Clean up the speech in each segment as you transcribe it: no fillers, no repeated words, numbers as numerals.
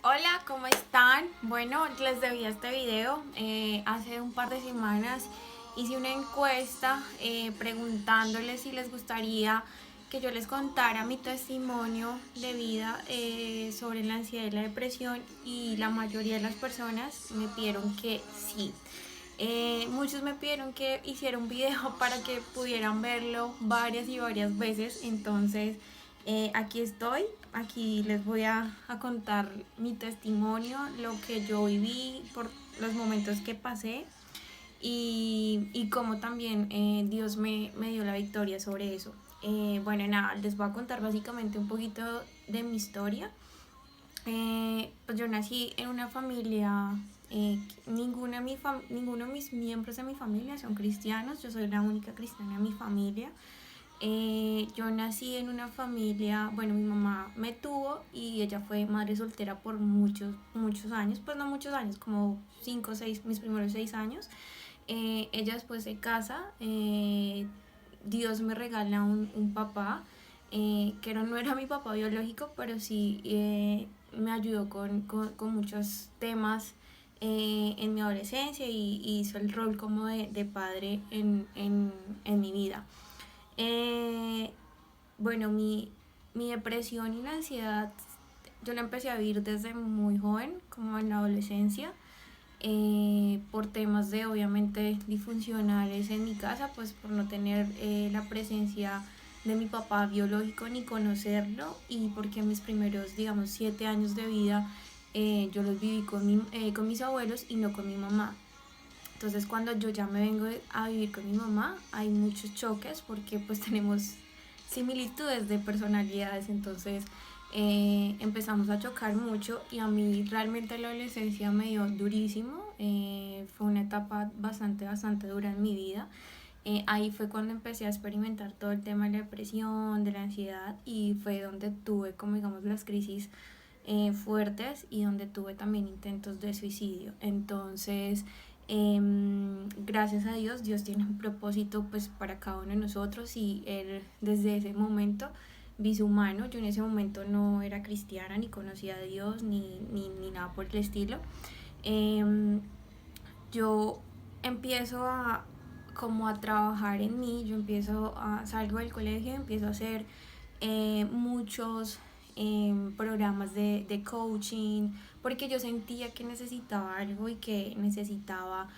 Hola, ¿cómo están? Bueno, les debía este video. Hace un par de semanas hice una encuesta preguntándoles si les gustaría que yo les contara mi testimonio de vida sobre la ansiedad y la depresión, y la mayoría de las personas me pidieron que sí. Muchos me pidieron que hiciera un video para que pudieran verlo varias y varias veces. Entonces aquí estoy, aquí les voy a contar mi testimonio, lo que yo viví, por los momentos que pasé y cómo también Dios me dio la victoria sobre eso. Bueno, nada, les voy a contar básicamente un poquito de mi historia. Pues yo nací en una familia, ninguno de mis miembros de mi familia son cristianos, yo soy la única cristiana en mi familia. Yo nací en una familia, bueno, mi mamá me tuvo y ella fue madre soltera por muchos años, pues no muchos años, como 5 o 6, mis primeros 6 años. Ella después se casa, Dios me regala un papá, que no era mi papá biológico, pero sí me ayudó con muchos temas en mi adolescencia y hizo el rol como de padre en mi vida. Eh, bueno, mi depresión y la ansiedad yo la empecé a vivir desde muy joven, como en la adolescencia, por temas de obviamente disfuncionales en mi casa, pues por no tener la presencia de mi papá biológico ni conocerlo, y porque mis primeros, digamos, 7 años de vida yo los viví con mis abuelos y no con mi mamá. Entonces cuando yo ya me vengo a vivir con mi mamá hay muchos choques porque pues tenemos similitudes de personalidades. Entonces empezamos a chocar mucho y a mí realmente la adolescencia me dio durísimo. Fue una etapa bastante dura en mi vida. Ahí fue cuando empecé a experimentar todo el tema de la depresión, de la ansiedad, y fue donde tuve como digamos las crisis fuertes y donde tuve también intentos de suicidio. Entonces gracias a Dios, Dios tiene un propósito pues para cada uno de nosotros, y Él desde ese momento vi su mano. Yo en ese momento no era cristiana, ni conocía a Dios, ni nada por el estilo. Em, yo empiezo a como a trabajar en mí, yo salgo del colegio, empiezo a hacer muchos programas de coaching, porque yo sentía que necesitaba algo y que necesitaba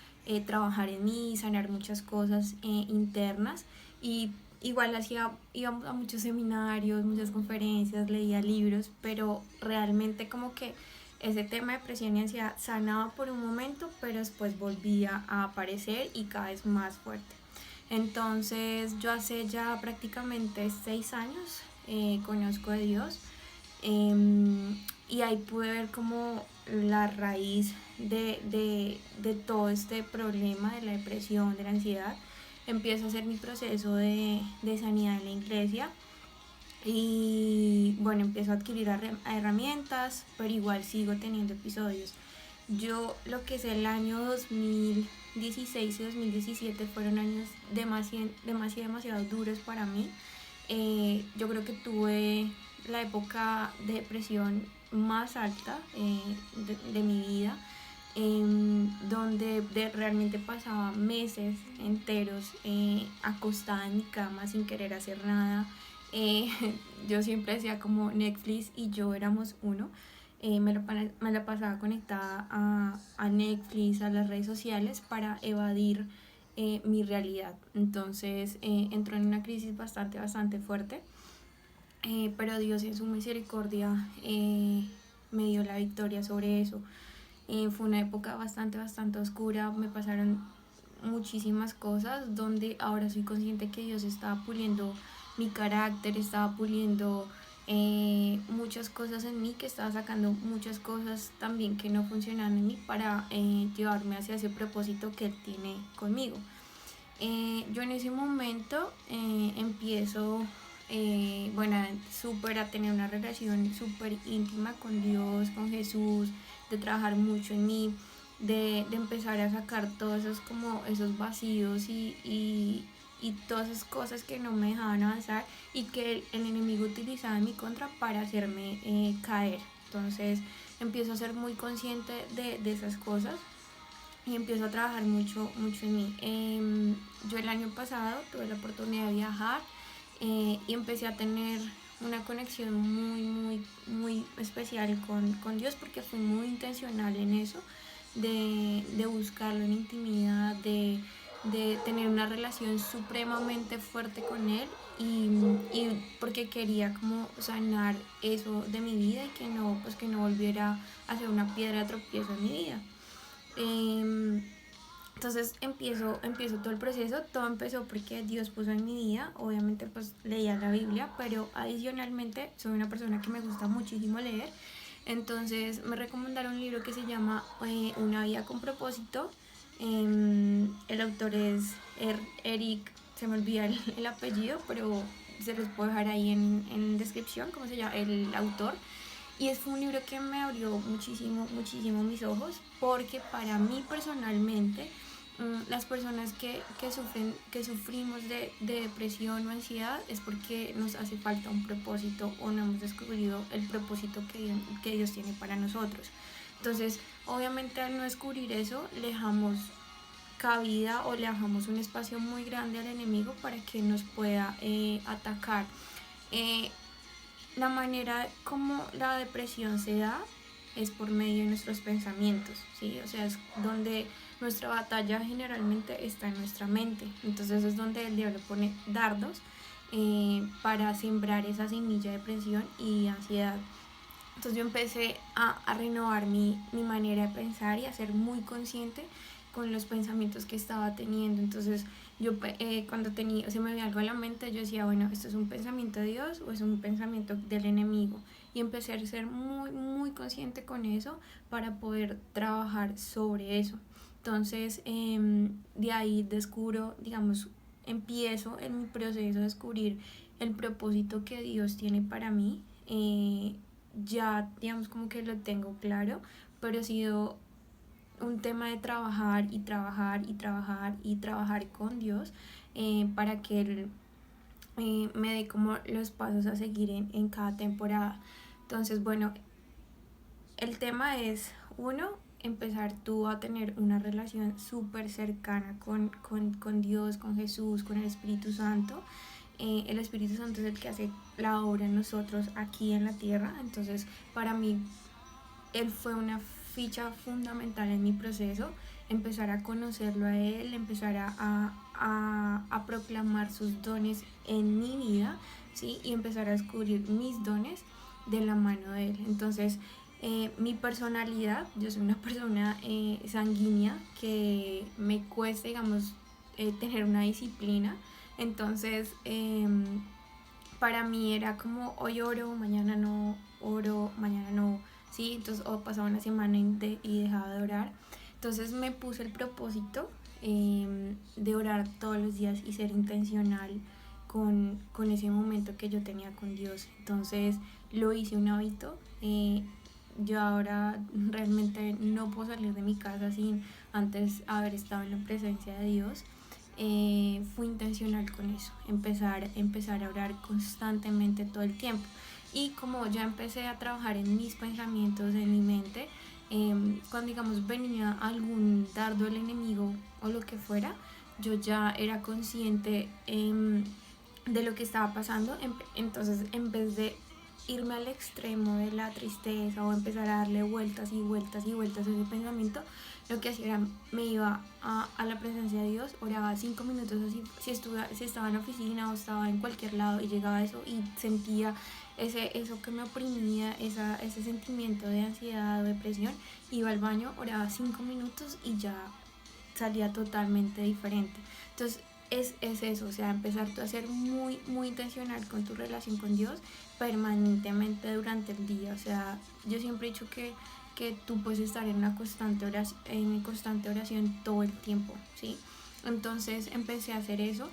trabajar en mí, sanar muchas cosas internas. Y igual íbamos a muchos seminarios, muchas conferencias, leía libros, pero realmente como que ese tema de depresión y ansiedad sanaba por un momento, pero después volvía a aparecer y cada vez más fuerte. Entonces yo hace ya prácticamente 6 años conozco a Dios, y ahí pude ver como la raíz de todo este problema de la depresión, de la ansiedad. Empiezo a hacer mi proceso de sanidad en la iglesia y bueno, empiezo a adquirir herramientas, pero igual sigo teniendo episodios. Yo lo que es el año 2016 y 2017 fueron años demasiado duros para mí. Yo creo que tuve la época de depresión más alta de mi vida, donde realmente pasaba meses enteros acostada en mi cama sin querer hacer nada. Eh, yo siempre decía como Netflix y yo éramos uno. Me la pasaba conectada a Netflix, a las redes sociales para evadir mi realidad. Entonces entró en una crisis bastante fuerte, pero Dios en su misericordia me dio la victoria sobre eso. Fue una época bastante oscura, me pasaron muchísimas cosas donde ahora soy consciente que Dios estaba puliendo mi carácter, estaba puliendo muchas cosas en mí, que estaba sacando muchas cosas también que no funcionaban en mí para llevarme hacia ese propósito que Él tiene conmigo. Yo en ese momento empiezo, bueno, súper a tener una relación súper íntima con Dios, con Jesús, de trabajar mucho en mí, de empezar a sacar todos esos, como esos vacíos y todas esas cosas que no me dejaban avanzar y que el enemigo utilizaba en mi contra para hacerme caer. entonces empiezo a ser muy consciente de esas cosas y empiezo a trabajar mucho en mí. Yo el año pasado tuve la oportunidad de viajar y empecé a tener una conexión muy especial con Dios, porque fui muy intencional en eso, de buscarlo en intimidad, de tener una relación supremamente fuerte con Él, y porque quería como sanar eso de mi vida y que no volviera a ser una piedra de tropiezo en mi vida. Eh, entonces empiezo todo el proceso. Todo empezó porque Dios puso en mi vida, obviamente pues leía la Biblia, pero adicionalmente soy una persona que me gusta muchísimo leer. Entonces me recomendaron un libro que se llama Una vida con propósito. El autor es Eric, se me olvida el apellido, pero se los puedo dejar ahí en descripción, cómo se llama el autor. Y fue un libro que me abrió muchísimo mis ojos, porque para mí personalmente, las personas que sufrimos de depresión o ansiedad es porque nos hace falta un propósito, o no hemos descubierto el propósito que Dios tiene para nosotros. Entonces, obviamente al no descubrir eso, le dejamos cabida o le dejamos un espacio muy grande al enemigo para que nos pueda atacar. La manera como la depresión se da es por medio de nuestros pensamientos, ¿sí? O sea, es donde nuestra batalla generalmente está en nuestra mente. Entonces es donde el diablo pone dardos para sembrar esa semilla de depresión y ansiedad. Entonces yo empecé a renovar mi manera de pensar y a ser muy consciente con los pensamientos que estaba teniendo. Entonces yo cuando se me veía algo en la mente, yo decía, bueno, ¿esto es un pensamiento de Dios o es un pensamiento del enemigo? Y empecé a ser muy consciente con eso para poder trabajar sobre eso. Entonces de ahí descubro, digamos, empiezo en mi proceso a descubrir el propósito que Dios tiene para mí. Ya digamos como que lo tengo claro, pero ha sido un tema de trabajar con Dios, para que Él me dé como los pasos a seguir en cada temporada. Entonces, bueno, el tema es, uno, empezar tú a tener una relación súper cercana con Dios, con Jesús, con el Espíritu Santo. El Espíritu Santo es el que hace la obra en nosotros aquí en la tierra. Entonces, para mí, Él fue una ficha fundamental en mi proceso, empezar a conocerlo a Él, empezar a proclamar sus dones en mi vida, ¿sí? Y empezar a descubrir mis dones de la mano de Él. Entonces, mi personalidad, yo soy una persona sanguínea, que me cuesta, digamos, tener una disciplina. Entonces, para mí era como, hoy oro, mañana no, ¿sí? Entonces, o pasaba una semana y dejaba de orar. Entonces me puse el propósito de orar todos los días y ser intencional con ese momento que yo tenía con Dios. Entonces lo hice un hábito. Yo ahora realmente no puedo salir de mi casa sin antes haber estado en la presencia de Dios. Fui intencional con eso, empezar a orar constantemente todo el tiempo. Y como ya empecé a trabajar en mis pensamientos, en mi mente, cuando digamos venía algún dardo del enemigo o lo que fuera, yo ya era consciente de lo que estaba pasando. Entonces, en vez de irme al extremo de la tristeza o empezar a darle vueltas a ese pensamiento, lo que hacía era, me iba a la presencia de Dios, oraba 5 minutos, así, si estaba en la oficina o estaba en cualquier lado, y llegaba eso y sentía eso que me oprimía, ese sentimiento de ansiedad o depresión, iba al baño, oraba 5 minutos y ya salía totalmente diferente. Entonces es eso, o sea, empezar tú a ser muy intencional con tu relación con Dios permanentemente durante el día. O sea, yo siempre he dicho que tú puedes estar en constante oración todo el tiempo, ¿sí? Entonces empecé a hacer eso.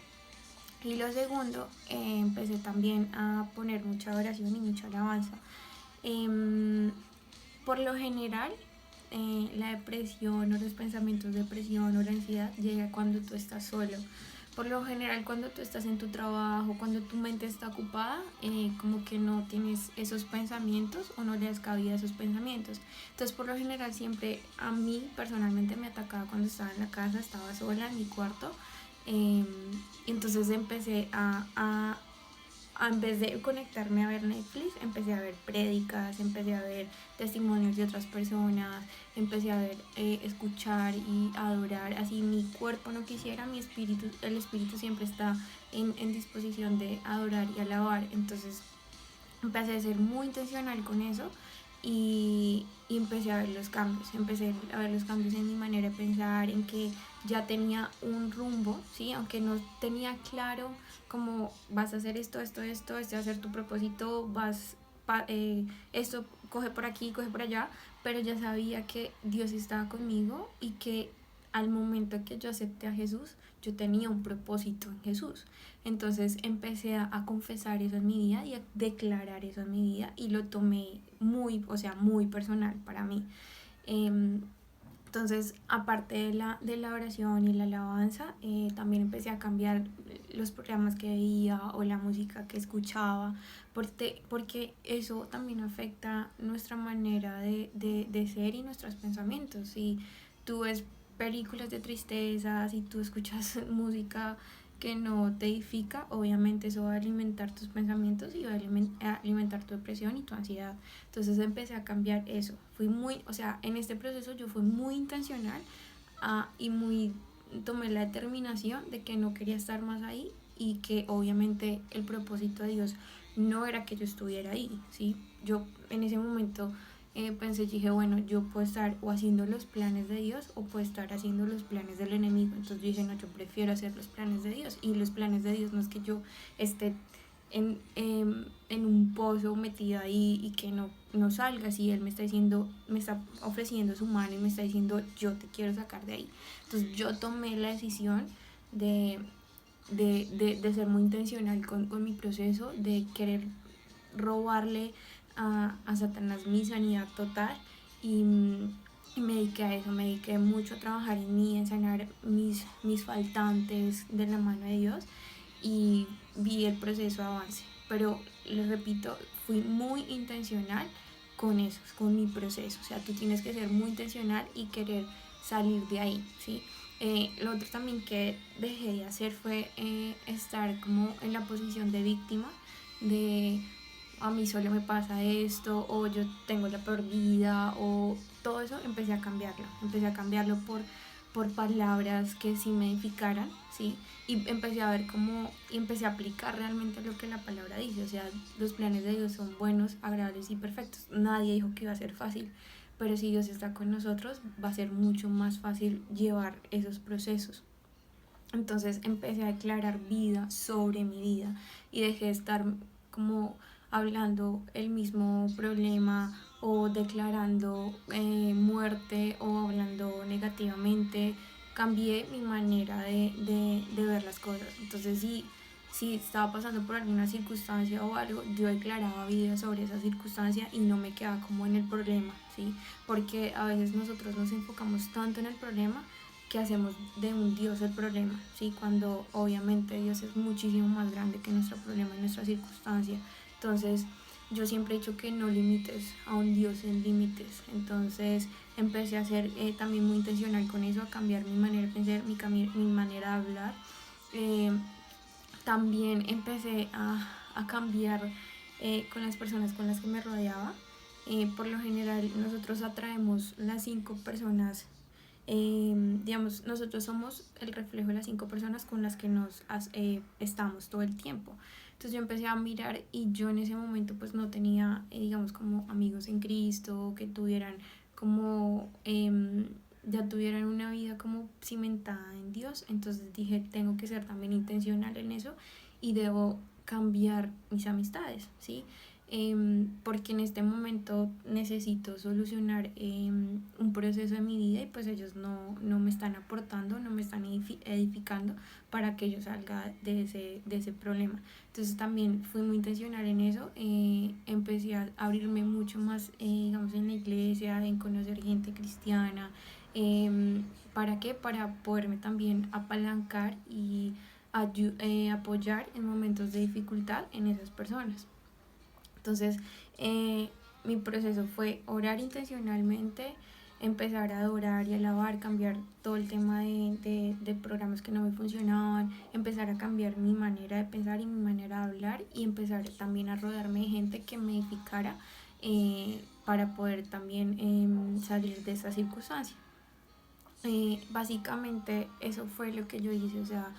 Y lo segundo, empecé también a poner mucha oración y mucha alabanza. Por lo general, la depresión o los pensamientos de depresión o la ansiedad llega cuando tú estás solo, Por lo general, cuando tú estás en tu trabajo, cuando tu mente está ocupada, como que no tienes esos pensamientos o no le das cabida a esos pensamientos. Entonces, por lo general, siempre a mí personalmente me atacaba cuando estaba en la casa, estaba sola en mi cuarto. eh, entonces empecé en vez de conectarme a ver Netflix, empecé a ver prédicas, empecé a ver testimonios de otras personas, empecé a ver, escuchar y adorar. Así mi cuerpo no quisiera, el espíritu siempre está en disposición de adorar y alabar. Entonces empecé a ser muy intencional con eso y empecé a ver los cambios, empecé a ver los cambios en mi manera de pensar, en que ya tenía un rumbo, ¿sí? Aunque no tenía claro cómo vas a hacer esto, este va a ser tu propósito, esto coge por aquí, coge por allá, pero ya sabía que Dios estaba conmigo y que al momento que yo acepté a Jesús, yo tenía un propósito en Jesús. Entonces empecé a confesar eso en mi vida y a declarar eso en mi vida y lo tomé muy, o sea, muy personal para mí. Em, entonces, aparte de la oración y la alabanza, también empecé a cambiar los programas que veía o la música que escuchaba, porque eso también afecta nuestra manera de ser y nuestros pensamientos. Si tú ves películas de tristeza, si tú escuchas música que no te edifica, obviamente eso va a alimentar tus pensamientos y va a alimentar tu depresión y tu ansiedad. Entonces empecé a cambiar eso. Fui muy, o sea, en este proceso yo fui muy intencional, y muy tomé la determinación de que no quería estar más ahí y que obviamente el propósito de Dios no era que yo estuviera ahí, ¿sí? Yo en ese momento, pensé, dije, bueno, yo puedo estar o haciendo los planes de Dios o puedo estar haciendo los planes del enemigo. Entonces yo dije, no, yo prefiero hacer los planes de Dios. Y los planes de Dios no es que yo esté en un pozo metida ahí y que no salga. Si Él me está diciendo, me está ofreciendo su mano y me está diciendo, yo te quiero sacar de ahí. Entonces yo tomé la decisión de, de ser muy intencional con mi proceso, de querer robarle a Satanás mi sanidad total y, y me dediqué a eso, me dediqué mucho a trabajar en mí, en sanar mis faltantes de la mano de Dios y vi el proceso de avance. Pero les repito, fui muy intencional con eso, con mi proceso. O sea, tú tienes que ser muy intencional y querer salir de ahí, ¿sí? Lo otro también que dejé de hacer fue, estar como en la posición de víctima, de a mí solo me pasa esto, o yo tengo la peor vida, o todo eso. Empecé a cambiarlo por palabras que sí me edificaran, ¿sí? Y empecé a ver cómo, y empecé a aplicar realmente lo que la palabra dice. O sea, los planes de Dios son buenos, agradables y perfectos. Nadie dijo que iba a ser fácil, pero si Dios está con nosotros, va a ser mucho más fácil llevar esos procesos. Entonces empecé a declarar vida sobre mi vida y dejé de estar como hablando el mismo problema o declarando, muerte o hablando negativamente. Cambié mi manera de ver las cosas. Entonces si estaba pasando por alguna circunstancia o algo, yo declaraba vida sobre esa circunstancia y no me quedaba como en el problema, ¿sí? Porque a veces nosotros nos enfocamos tanto en el problema que hacemos de un Dios el problema, ¿sí? Cuando obviamente Dios es muchísimo más grande que nuestro problema y nuestra circunstancia. Entonces yo siempre he dicho que no limites a un Dios en límites. Entonces empecé a ser, también muy intencional con eso, a cambiar mi manera de pensar, mi manera de hablar. Eh, También empecé a cambiar, con las personas con las que me rodeaba. Por lo general nosotros atraemos las 5 personas, digamos, nosotros somos el reflejo de las 5 personas con las que estamos todo el tiempo. Entonces yo empecé a mirar y yo en ese momento pues no tenía, digamos, como amigos en Cristo que tuvieran como, ya tuvieran una vida como cimentada en Dios. Entonces dije, tengo que ser también intencional en eso y debo cambiar mis amistades, ¿sí? Porque en este momento necesito solucionar, un proceso de mi vida y pues ellos no me están aportando, no me están edificando para que yo salga de ese problema. Entonces también fui muy intencional en eso. Empecé a abrirme mucho más, digamos, en la iglesia, en conocer gente cristiana. ¿Para qué? Para poderme también apalancar y apoyar en momentos de dificultad en esas personas. Entonces, mi proceso fue orar intencionalmente, empezar a adorar y alabar, cambiar todo el tema de programas que no me funcionaban, empezar a cambiar mi manera de pensar y mi manera de hablar, y empezar también a rodearme de gente que me edificara, para poder también salir de esa circunstancia. Básicamente eso fue lo que yo hice, o sea,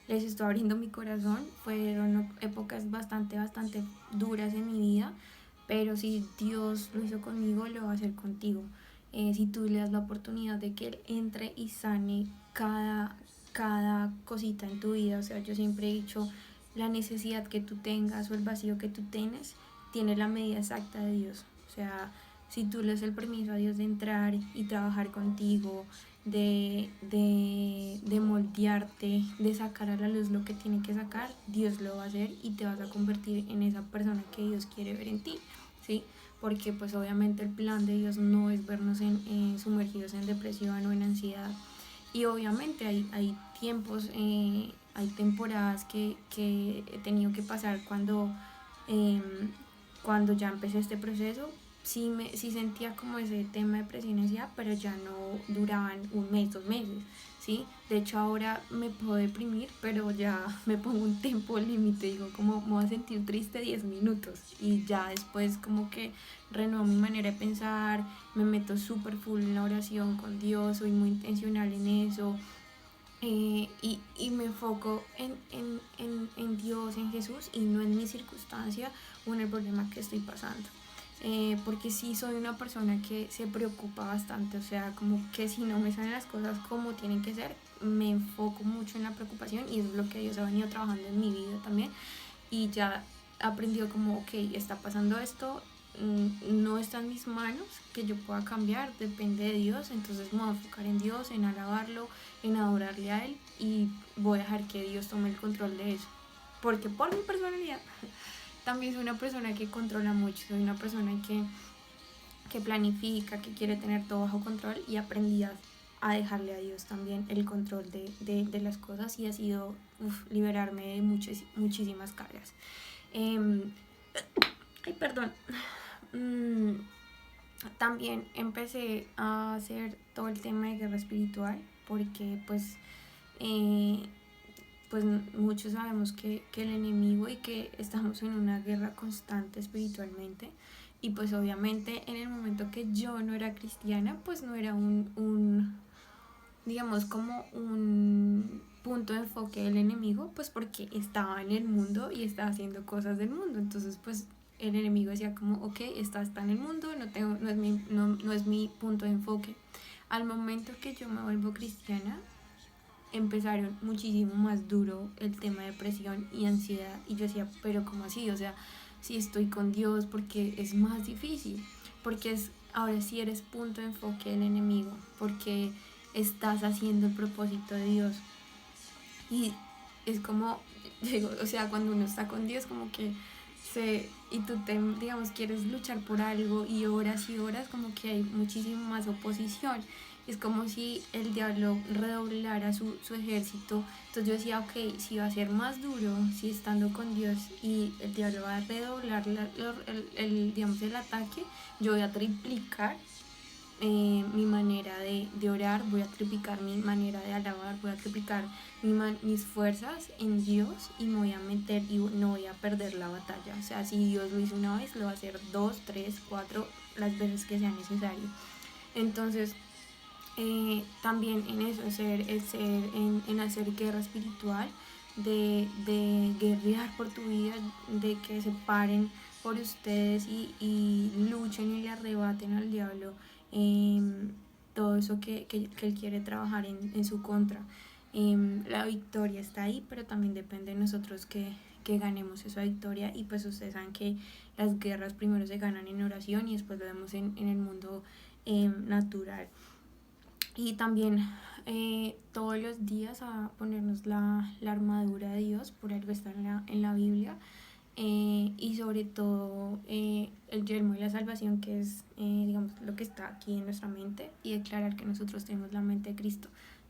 les estoy abriendo mi corazón. Fueron épocas bastante duras en mi vida, pero si Dios lo hizo conmigo, lo va a hacer contigo. Si tú le das la oportunidad de que Él entre y sane cada cosita en tu vida. O sea, yo siempre he dicho, la necesidad que tú tengas o el vacío que tú tienes tiene la medida exacta de Dios. O sea, si tú le das el permiso a Dios de entrar y trabajar contigo, de moldearte, de sacar a la luz lo que tiene que sacar, Dios lo va a hacer y te vas a convertir en esa persona que Dios quiere ver en ti, ¿sí? Porque pues obviamente el plan de Dios no es vernos sumergidos en depresión o en ansiedad. Y obviamente hay tiempos, hay temporadas que he tenido que pasar cuando ya empecé este proceso. Sí sentía como ese tema de presión y ansiedad, pero ya no duraban un mes, 2 meses, ¿sí? De hecho ahora me puedo deprimir, pero ya me pongo un tiempo límite, digo como me voy a sentir triste 10 minutos y ya después como que renuevo mi manera de pensar, me meto súper full en la oración con Dios, soy muy intencional en eso. Y me enfoco en Dios, en Jesús, y no en mi circunstancia o en el problema que estoy pasando. Porque sí soy una persona que se preocupa bastante, o sea, como que si no me salen las cosas como tienen que ser, me enfoco mucho en la preocupación, y eso es lo que Dios ha venido trabajando en mi vida también. Y ya he aprendido como, ok, está pasando esto, no está en mis manos que yo pueda cambiar, depende de Dios. Entonces me voy a enfocar en Dios, en alabarlo, en adorarle a Él, y voy a dejar que Dios tome el control de eso. Porque por mi personalidad también soy una persona que controla mucho, soy una persona que planifica, que quiere tener todo bajo control, y aprendí a dejarle a Dios también el control de las cosas, y ha sido liberarme de muchísimas cargas. Ay, perdón. También empecé a hacer todo el tema de guerra espiritual, porque pues muchos sabemos que el enemigo, y que estamos en una guerra constante espiritualmente. Y pues obviamente en el momento que yo no era cristiana, pues no era digamos, como un punto de enfoque del enemigo, pues porque estaba en el mundo y estaba haciendo cosas del mundo. Entonces pues el enemigo decía como, ok, está en el mundo, no es mi punto de enfoque. Al momento que yo me vuelvo cristiana, empezaron muchísimo más duro el tema de depresión y ansiedad, y yo decía, pero ¿cómo así? O sea, si estoy con Dios, porque es más difícil, porque ahora sí eres punto de enfoque del enemigo, porque estás haciendo el propósito de Dios. Y es como, digo, o sea, cuando uno está con Dios, como que y tú digamos, quieres luchar por algo y horas, como que hay muchísimo más oposición. Es como si el diablo redoblara su ejército. Entonces yo decía, ok, si va a ser más duro, si estando con Dios y el diablo va a redoblar digamos, el ataque, yo voy a triplicar mi manera de orar, voy a triplicar mi manera de alabar, voy a triplicar mis fuerzas en Dios, y me voy a meter y no voy a perder la batalla. O sea, si Dios lo hizo una vez, lo va a hacer 2, 3, 4, las veces que sea necesario. Entonces, también en eso, en hacer guerra espiritual, de guerrear por tu vida, de que se paren por ustedes y luchen y le arrebaten al diablo todo eso que él quiere trabajar en su contra. La victoria está ahí, pero también depende de nosotros que ganemos esa victoria. Y pues ustedes saben que las guerras primero se ganan en oración, y después lo vemos en el mundo natural. Y también todos los días a ponernos la armadura de Dios, por algo está en la Biblia. Y sobre todo el yelmo de la salvación, que es digamos lo que está aquí en nuestra mente, y declarar que nosotros tenemos la mente de Cristo.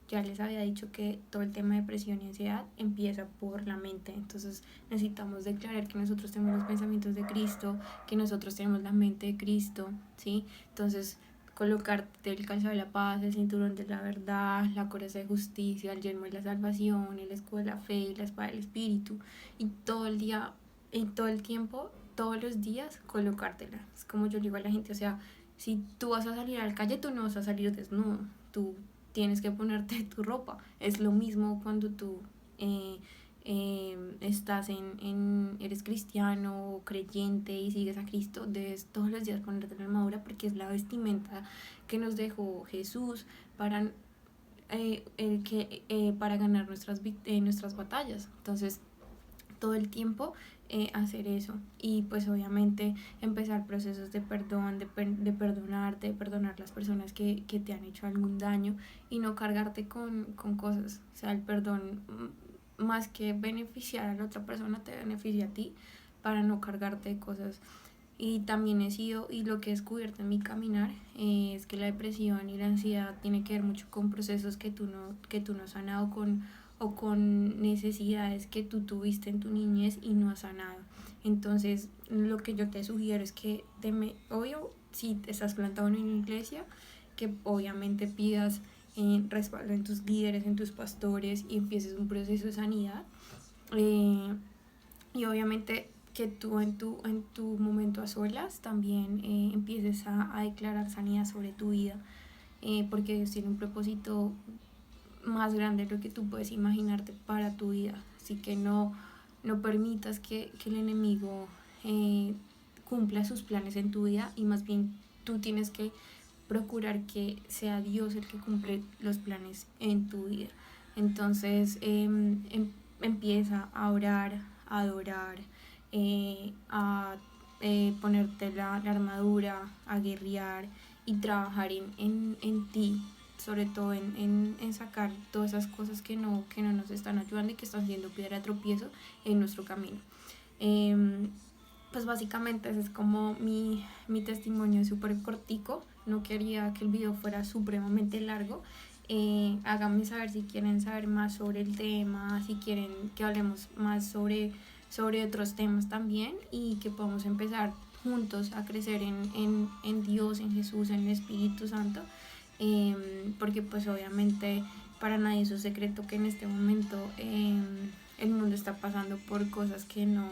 ya les había dicho que todo el tema de depresión y ansiedad empieza por la mente. Entonces necesitamos declarar que nosotros tenemos los pensamientos de Cristo, que nosotros tenemos la mente de Cristo, ¿sí? Entonces colocarte el calzado de la paz, el cinturón de la verdad, la coraza de justicia, el yelmo de la salvación, el escudo de la fe y la espada del espíritu, y todo el día, y todo el tiempo, todos los días colocártela. Es como yo digo a la gente, o sea, si tú vas a salir a la calle, tú no vas a salir desnudo, tú tienes que ponerte tu ropa. Es lo mismo cuando tú estás eres cristiano o creyente y sigues a Cristo, debes todos los días ponerte la armadura porque es la vestimenta que nos dejó Jesús para, para ganar nuestras batallas. Entonces, todo el tiempo hacer eso, y pues obviamente empezar procesos de perdón, de perdonarte, de perdonar las personas que te han hecho algún daño y no cargarte con cosas. O sea, el perdón, más que beneficiar a la otra persona, te beneficia a ti, para no cargarte de cosas. Y también he sido, y lo que he descubierto en mi caminar, es que la depresión y la ansiedad tiene que ver mucho con procesos que tú no has sanado, o con necesidades que tú tuviste en tu niñez y no has sanado. Entonces, lo que yo te sugiero es que, obvio, si te estás plantado en una iglesia, que obviamente pidas respaldo en tus líderes, en tus pastores, y empieces un proceso de sanidad. Y obviamente que tú en tu momento a solas también empieces a declarar sanidad sobre tu vida, porque Dios tiene un propósito más grande de lo que tú puedes imaginarte para tu vida. Así que no permitas que el enemigo cumpla sus planes en tu vida, y más bien tú tienes que procurar que sea Dios el que cumple los planes en tu vida. Entonces empieza a orar, a adorar, a ponerte la armadura, a guerrear y trabajar en ti, sobre todo en sacar todas esas cosas que no nos están ayudando y que están siendo piedra de tropiezo en nuestro camino. Pues básicamente ese es como mi testimonio, súper cortico. No quería que el video fuera supremamente largo. Háganme saber si quieren saber más sobre el tema, si quieren que hablemos más sobre otros temas también, y que podamos empezar juntos a crecer en Dios, en Jesús, en el Espíritu Santo. Porque pues obviamente para nadie es un secreto que en este momento el mundo está pasando por cosas que no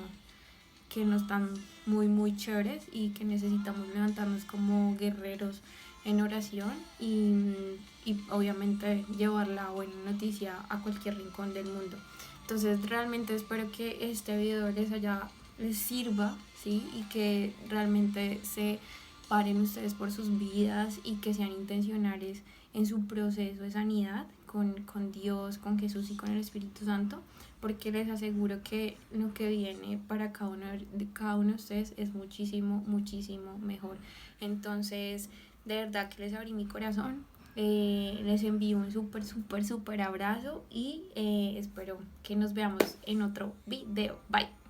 están muy chéveres, y que necesitamos levantarnos como guerreros en oración, y obviamente llevar la buena noticia a cualquier rincón del mundo. Entonces realmente espero que este video les sirva, ¿sí? Y que realmente se paren ustedes por sus vidas, y que sean intencionales en su proceso de sanidad con Dios, con Jesús y con el Espíritu Santo, porque les aseguro que lo que viene para cada uno de ustedes es muchísimo mejor. Entonces, de verdad que les abrí mi corazón, les envío un súper abrazo, y espero que nos veamos en otro video. Bye.